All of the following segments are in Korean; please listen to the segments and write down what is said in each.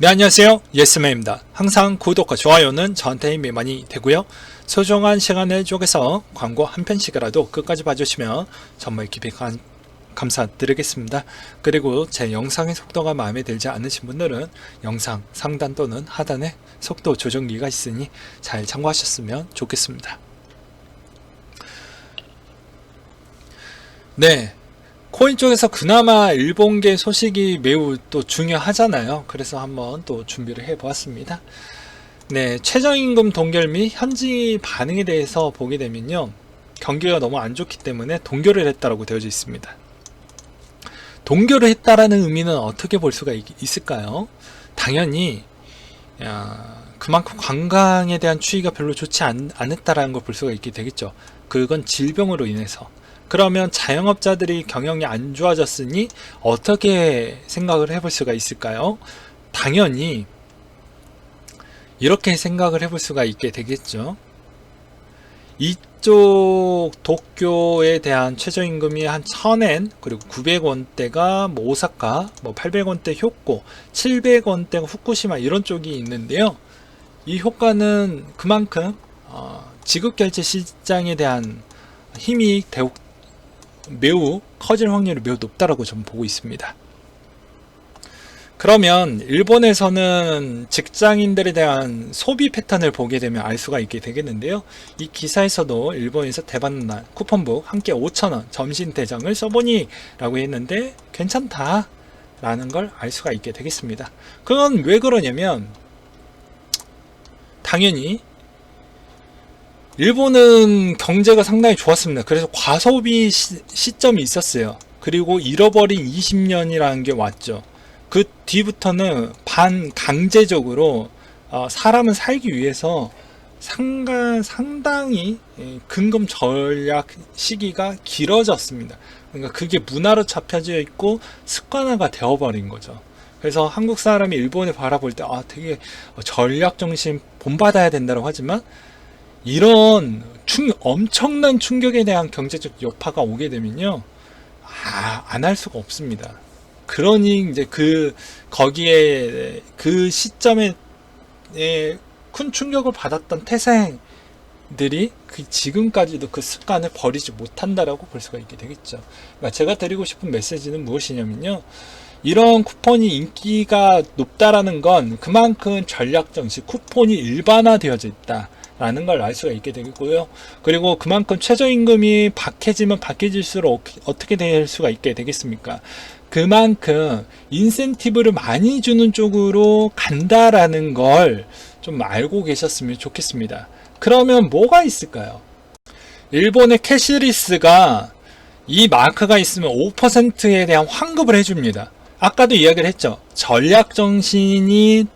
네, 안녕하세요. 예스맨입니다. 항상 구독과 좋아요는 저한테 힘이 많이 되고요. 소중한 시간을 쪼개서 광고 한 편씩이라도 끝까지 봐주시면 정말 깊이 감사드리겠습니다. 그리고 제 영상의 속도가 마음에 들지 않으신 분들은 영상 상단 또는 하단에 속도 조정기가 있으니 잘 참고하셨으면 좋겠습니다. 네. 코인 쪽에서 그나마 일본계 소식이 매우 또 중요하잖아요. 그래서 한번 또 준비를 해 보았습니다. 네, 최저임금 동결 및 현지 반응에 대해서 보게 되면요, 경기가 너무 안 좋기 때문에 동결을 했다라고 되어져 있습니다. 동결을 했다라는 의미는 어떻게 볼 수가 있을까요? 당연히 그만큼 관광에 대한 추이가 별로 좋지 않았다라는 걸 볼 수가 있게 되겠죠. 그건 질병으로 인해서. 그러면 자영업자들이 경영이 안 좋아졌으니 어떻게 생각을 해볼 수가 있을까요? 당연히 이렇게 생각을 해볼 수가 있게 되겠죠. 이쪽 도쿄에 대한 최저임금이 한 1000엔, 그리고 900원대가 뭐 오사카, 뭐 800원대 효고, 700원대가 후쿠시마 이런 쪽이 있는데요. 이 효과는 그만큼 지급결제 시장에 대한 힘이 매우 커질 확률이 매우 높다라고 저는 보고 있습니다. 그러면 일본에서는 직장인들에 대한 소비 패턴을 보게 되면 알 수가 있게 되겠는데요. 이 기사에서도 일본에서 대박날 쿠폰북 한 끼 5,000원 점심 대장을 써보니 라고 했는데 괜찮다 라는 걸 알 수가 있게 되겠습니다. 그건 왜 그러냐면 당연히 일본은 경제가 상당히 좋았습니다. 그래서 과소비 시점이 있었어요. 그리고 잃어버린 20년이라는 게 왔죠. 그 뒤부터는 반강제적으로 사람은 살기 위해서 상당히 근금 절약 시기가 길어졌습니다. 그러니까 그게 문화로 잡혀져 있고 습관화가 되어버린 거죠. 그래서 한국 사람이 일본을 바라볼 때 되게 전략 정신 본받아야 된다고 하지만 이런 엄청난 충격에 대한 경제적 여파가 오게 되면요, 안 할 수가 없습니다. 그러니 이제 거기에 그 시점에 큰 충격을 받았던 태생들이 지금까지도 그 습관을 버리지 못한다라고 볼 수가 있게 되겠죠. 그러니까 제가 드리고 싶은 메시지는 무엇이냐면요, 이런 쿠폰이 인기가 높다라는 건 그만큼 전략 정신, 쿠폰이 일반화되어져 있다 라는 걸 알 수가 있게 되겠고요. 그리고 그만큼 최저임금이 박해지면 박해질수록 어떻게 될 수가 있게 되겠습니까? 그만큼 인센티브를 많이 주는 쪽으로 간다라는 걸 좀 알고 계셨으면 좋겠습니다. 그러면 뭐가 있을까요? 일본의 캐시리스가 이 마크가 있으면 5%에 대한 환급을 해줍니다. 아까도 이야기를 했죠. 전략 정신이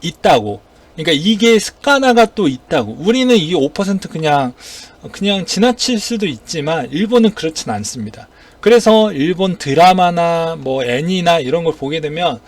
있다고. 그러니까 이게 습관화가 또 있다고. 우리는 이게 5% 그냥 지나칠 수도 있지만 일본은 그렇진 않습니다. 그래서 일본 드라마나 뭐 애니나 이런 걸 보게 되면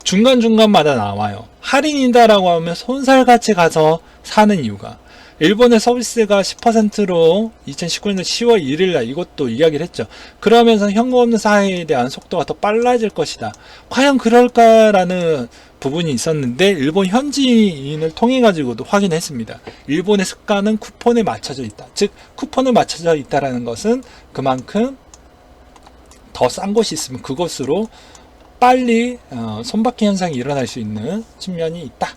중간중간마다 나와요. 할인이다라고 하면 손살같이 가서 사는 이유가, 일본의 서비스가 10%로 2019년 10월 1일날 이것도 이야기를 했죠. 그러면서 현금 없는 사회에 대한 속도가 더 빨라질 것이다. 과연 그럴까라는 부분이 있었는데 일본 현지인을 통해 가지고도 확인했습니다. 일본의 습관은 쿠폰에 맞춰져 있다. 즉 쿠폰을 맞춰져 있다라는 것은 그만큼 더 싼 곳이 있으면 그것으로 빨리 손바퀴 현상이 일어날 수 있는 측면이 있다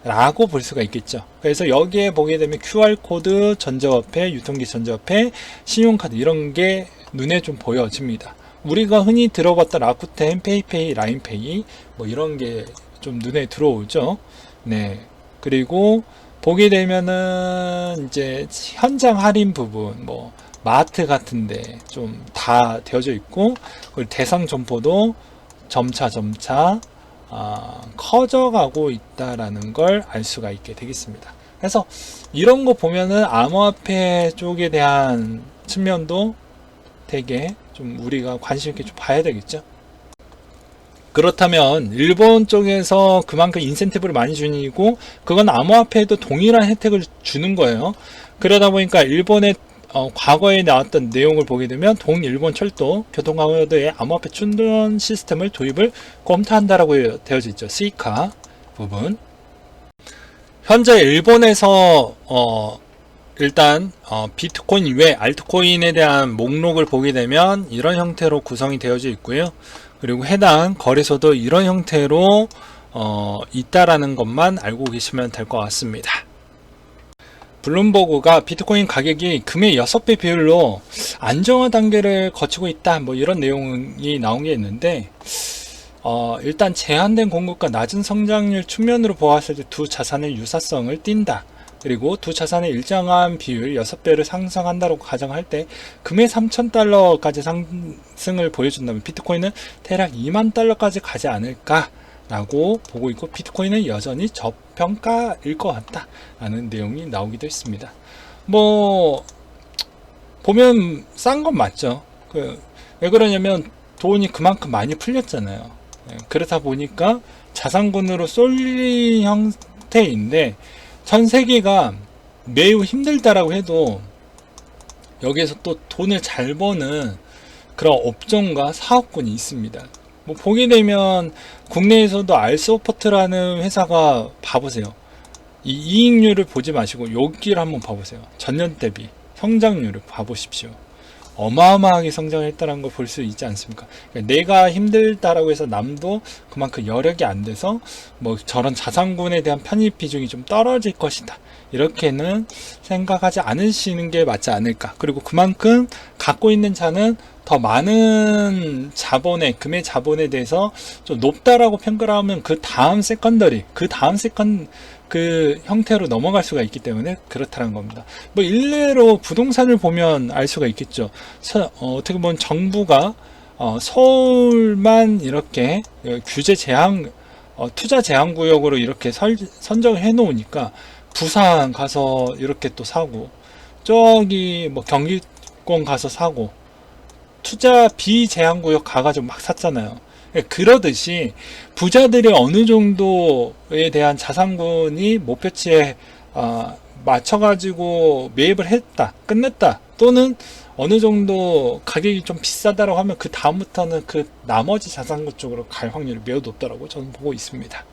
라고 볼 수가 있겠죠. 그래서 여기에 보게 되면 QR코드, 전자화폐, 유통기 전자화폐, 신용카드 이런 게 눈에 좀 보여집니다. 우리가 흔히 들어봤던 라쿠텐, 페이페이, 라인페이 뭐 이런 게 좀 눈에 들어오죠. 네. 그리고 보게 되면은 이제 현장 할인 부분, 뭐 마트 같은데 좀 다 되어져 있고, 그리고 대상 점포도 점차 커져가고 있다라는 걸 알 수가 있게 되겠습니다. 그래서 이런 거 보면은 암호화폐 쪽에 대한 측면도 되게 좀 우리가 관심 있게 좀 봐야 되겠죠. 그렇다면 일본 쪽에서 그만큼 인센티브를 많이 주니고 그건 암호화폐에도 동일한 혜택을 주는 거예요. 그러다 보니까 일본의 과거에 나왔던 내용을 보게 되면 동일본 철도 교통카드의 암호화폐 충전 시스템을 도입을 검토한다라고 되어져 있죠. 스이카 부분. 현재 일본에서 일단 비트코인 외 알트코인에 대한 목록을 보게 되면 이런 형태로 구성이 되어져 있고요. 그리고 해당 거래소도 이런 형태로 있다라는 것만 알고 계시면 될 것 같습니다. 블룸버그가 비트코인 가격이 금의 6배 비율로 안정화 단계를 거치고 있다, 뭐 이런 내용이 나온 게 있는데, 일단 제한된 공급과 낮은 성장률 측면으로 보았을 때 두 자산의 유사성을 띈다. 그리고 두 자산의 일정한 비율 6배를 상승한다고 가정할 때 금의 3,000달러까지 상승을 보여준다면 비트코인은 대략 2만 달러까지 가지 않을까 라고 보고 있고, 비트코인은 여전히 저평가일 것 같다 라는 내용이 나오기도 했습니다. 뭐 보면 싼 건 맞죠. 왜 그러냐면 돈이 그만큼 많이 풀렸잖아요. 그렇다 보니까 자산군으로 쏠린 형태인데, 전 세계가 매우 힘들다라고 해도 여기에서 또 돈을 잘 버는 그런 업종과 사업군이 있습니다. 뭐 보게 되면 국내에서도 알소포트라는 회사가, 봐보세요. 이 이익률을 보지 마시고 여기를 한번 봐보세요. 전년 대비 성장률을 봐보십시오. 어마어마하게 성장했다는 걸 볼 수 있지 않습니까? 그러니까 내가 힘들다라고 해서 남도 그만큼 여력이 안 돼서 뭐 저런 자산군에 대한 편입 비중이 좀 떨어질 것이다, 이렇게는 생각하지 않으시는 게 맞지 않을까. 그리고 그만큼 갖고 있는 자는 더 많은 자본에, 금의 자본에 대해서 좀 높다라고 평가를 하면 그 다음 세컨더리, 그 형태로 넘어갈 수가 있기 때문에 그렇다는 겁니다. 뭐 일례로 부동산을 보면 알 수가 있겠죠. 어떻게 보면 정부가 서울만 이렇게 규제 제한, 투자 제한 구역으로 이렇게 선정을 해 놓으니까 부산 가서 이렇게 또 사고, 저기 뭐 경기권 가서 사고, 투자 비제한구역 가가지고 막 샀잖아요. 그러듯이 부자들이 어느 정도에 대한 자산군이 목표치에 맞춰가지고 매입을 했다, 끝냈다, 또는 어느 정도 가격이 좀 비싸다라고 하면 그 다음부터는 그 나머지 자산군 쪽으로 갈 확률이 매우 높다라고 저는 보고 있습니다.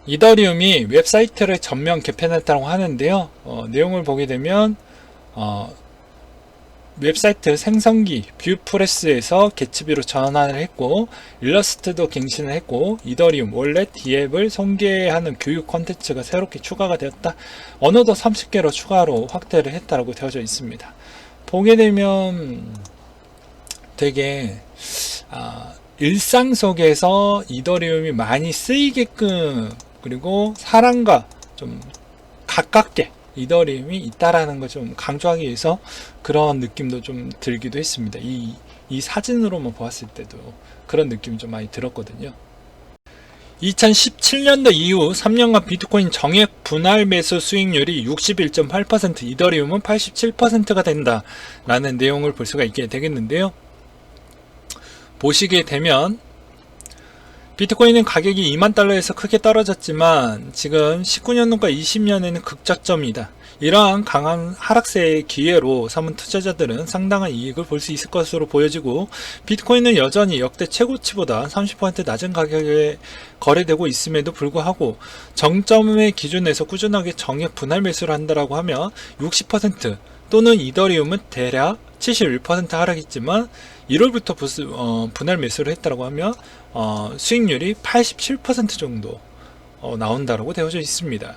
이더리움이 웹사이트를 전면 개편했다고 하는데요. 내용을 보게 되면 웹사이트 생성기 뷰프레스에서 개츠비로 전환을 했고, 일러스트도 갱신을 했고, 이더리움 월렛 D앱을 소개하는 교육 콘텐츠가 새롭게 추가가 되었다. 언어도 30개로 추가로 확대를 했다고 되어져 있습니다. 보게 되면 되게 일상 속에서 이더리움이 많이 쓰이게끔, 그리고 사람과 좀 가깝게 이더리움이 있다라는 걸 좀 강조하기 위해서 그런 느낌도 좀 들기도 했습니다. 이 사진으로만 보았을 때도 그런 느낌이 좀 많이 들었거든요. 2017년도 이후 3년간 비트코인 정액 분할 매수 수익률이 61.8%, 이더리움은 87%가 된다 라는 내용을 볼 수가 있게 되겠는데요. 보시게 되면 비트코인은 가격이 2만 달러에서 크게 떨어졌지만 지금 19년도과 20년에는 극저점이다. 이러한 강한 하락세의 기회로 삼은 투자자들은 상당한 이익을 볼 수 있을 것으로 보여지고, 비트코인은 여전히 역대 최고치보다 30% 낮은 가격에 거래되고 있음에도 불구하고 정점의 기준에서 꾸준하게 정액 분할 매수를 한다라고 하면 60%, 또는 이더리움은 대략 71% 하락했지만 1월부터 분할 매수를 했다고 하면 수익률이 87% 정도 나온다고 되어져 있습니다.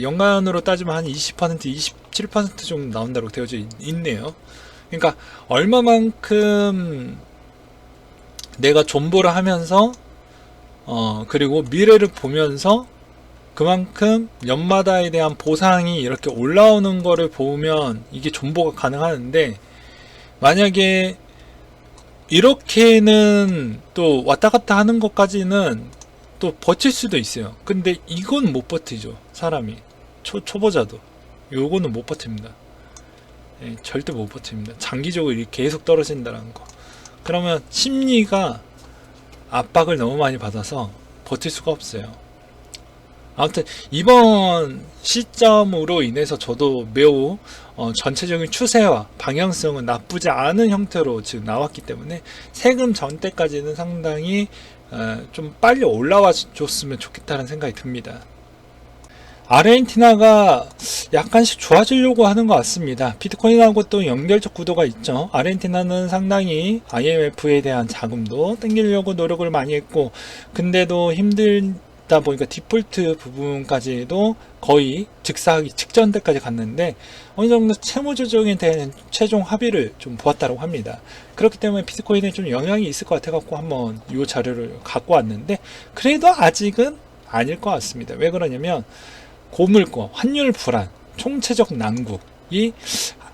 연간으로 따지면 한 20%, 27% 정도 나온다고 되어져 있네요. 그러니까 얼마만큼 내가 존버를 하면서 그리고 미래를 보면서 그만큼 연마다에 대한 보상이 이렇게 올라오는 거를 보면 이게 존버가 가능하는데, 만약에 이렇게는 또 왔다 갔다 하는 것까지는 또 버틸 수도 있어요. 근데 이건 못 버티죠, 사람이. 초보자도 요거는 못 버팁니다. 절대 못 버팁니다. 장기적으로 이렇게 계속 떨어진다는 거. 그러면 심리가 압박을 너무 많이 받아서 버틸 수가 없어요. 아무튼 이번 시점으로 인해서 저도 매우 전체적인 추세와 방향성은 나쁘지 않은 형태로 지금 나왔기 때문에 세금 전때까지는 상당히 좀 빨리 올라와 줬으면 좋겠다는 생각이 듭니다. 아르헨티나가 약간씩 좋아지려고 하는 것 같습니다. 비트코인하고 또 연결적 구도가 있죠. 아르헨티나는 상당히 IMF에 대한 자금도 땡기려고 노력을 많이 했고, 근데도 힘들다 보니까 디폴트 부분까지도 거의 즉사하기 직전 때까지 갔는데 어느 정도 채무 조정에 대한 최종 합의를 좀 보았다고 합니다. 그렇기 때문에 비트코인에 좀 영향이 있을 것 같아 갖고 한번 이 자료를 갖고 왔는데, 그래도 아직은 아닐 것 같습니다. 왜 그러냐면 고물가, 환율 불안, 총체적 난국이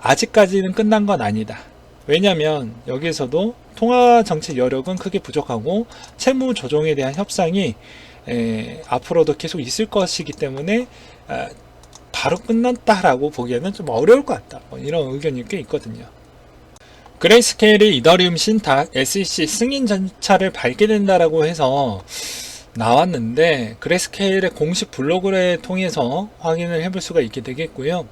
아직까지는 끝난 건 아니다. 왜냐하면 여기에서도 통화 정책 여력은 크게 부족하고 채무 조정에 대한 협상이 앞으로도 계속 있을 것이기 때문에 바로 끝났다라고 보기에는 좀 어려울 것 같다. 이런 의견이 꽤 있거든요. 그레이스케일이 이더리움 신탁 SEC 승인 절차를 밟게 된다라고 해서 나왔는데, 그레이스케일의 공식 블로그를 통해서 확인을 해볼 수가 있게 되겠고요.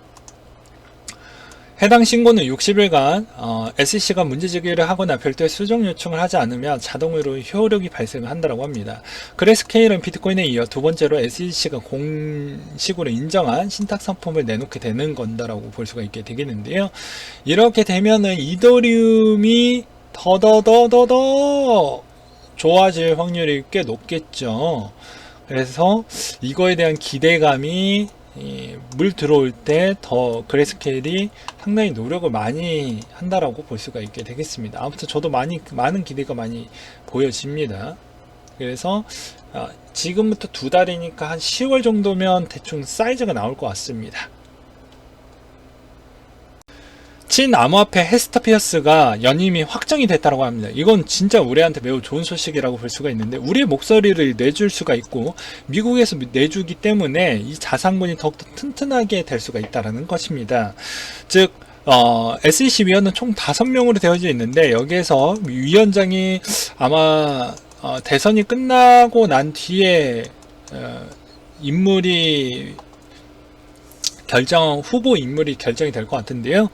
해당 신고는 60일간 SEC가 문제제기를 하거나 별도의 수정 요청을 하지 않으면 자동으로 효력이 발생한다고 합니다. 그레이스케일은 비트코인에 이어 두 번째로 SEC가 공식으로 인정한 신탁 상품을 내놓게 되는 건다라고 볼 수가 있게 되겠는데요. 이렇게 되면은 이더리움이 더더더더더 좋아질 확률이 꽤 높겠죠. 그래서 이거에 대한 기대감이 물 들어올 때 더 그레이스케일이 상당히 노력을 많이 한다라고 볼 수가 있게 되겠습니다. 아무튼 저도 많은 기대가 많이 보여집니다. 그래서 지금부터 2달이니까 한 10월 정도면 대충 사이즈가 나올 것 같습니다. 친 암호화폐 헤스터피어스가 연임이 확정이 됐다고 합니다. 이건 진짜 우리한테 매우 좋은 소식이라고 볼 수가 있는데, 우리의 목소리를 내줄 수가 있고 미국에서 내주기 때문에 이 자산군이 더욱더 튼튼하게 될 수가 있다는 것입니다. 즉 SEC 위원은 총 5명으로 되어져 있는데, 여기에서 위원장이 아마 대선이 끝나고 난 뒤에 후보 인물이 결정이 될 것 같은데요.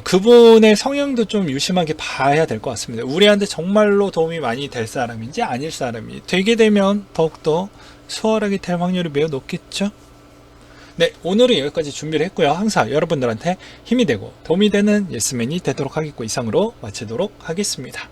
그분의 성향도 좀 유심하게 봐야 될 것 같습니다. 우리한테 정말로 도움이 많이 될 사람인지 아닐 사람이 되게 되면 더욱더 수월하게 될 확률이 매우 높겠죠. 네, 오늘은 여기까지 준비를 했고요. 항상 여러분들한테 힘이 되고 도움이 되는 예스맨이 되도록 하겠고, 이상으로 마치도록 하겠습니다.